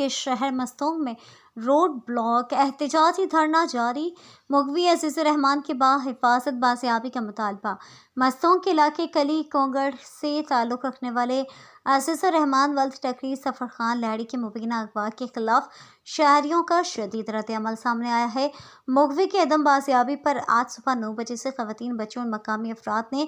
के शहर मस्तोंग में रोड ब्लॉक, एहतजाजी धरना जारी। मुगवी अजीज़ुर्रहमान की बाहिफाजत बाजियाबी का मुतालबा। मस्तोंग के इलाके कली कोंगड़ से ताल्लुक़ रखने वाले अजीज़ुर्रहमान वल्द टकरी सफ़र खान लहड़ी के मुबीना अगवा के खिलाफ शहरियों का शदीद रद्द-ए-अमल सामने आया है। मुगवी की अदम बाजियाबी पर आज सुबह 9 बजे से ख़वातीन, बच्चों और मकामी अफराद ने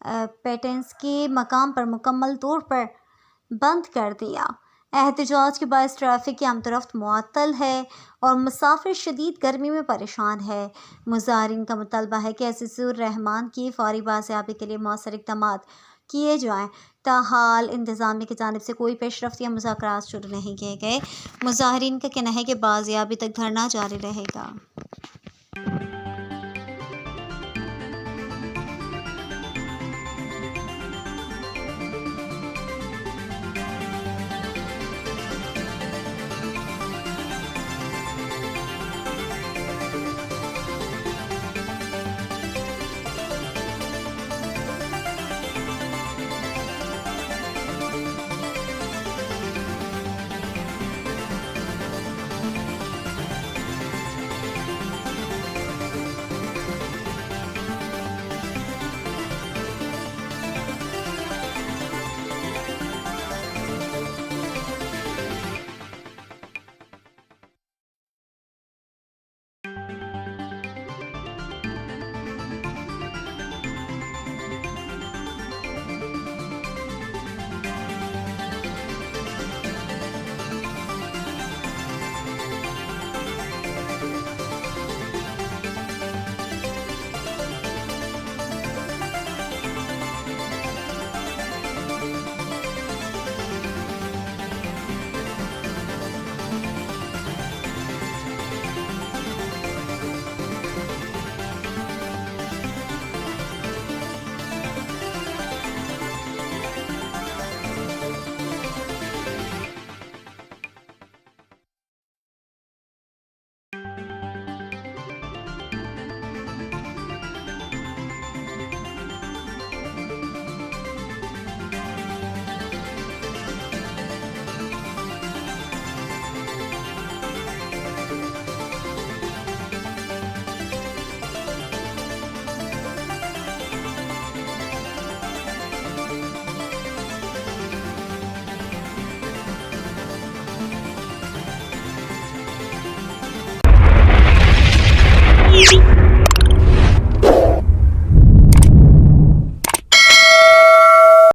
पेटेंस के मकाम पर मुकम्मल तौर पर बंद कर दिया। एहतजाज के बायस ट्रैफिक की आमदोरफ्त मुअत्तल है और मुसाफिर शदीद गर्मी में परेशान है। मुज़ाहिरीन का मुतालबा है कि अजीज़ुर्रहमान की फौरी बाजियाबी के लिए मौसर इक़दामात किए जाएँ। ताहाल इंतज़ामिया की जानिब से कोई पेशरफ्त या मुज़ाकरात शुरू नहीं किए गए। मुज़ाहिरीन का कहना है कि बाजियाबी तक धरना जारी रहेगा।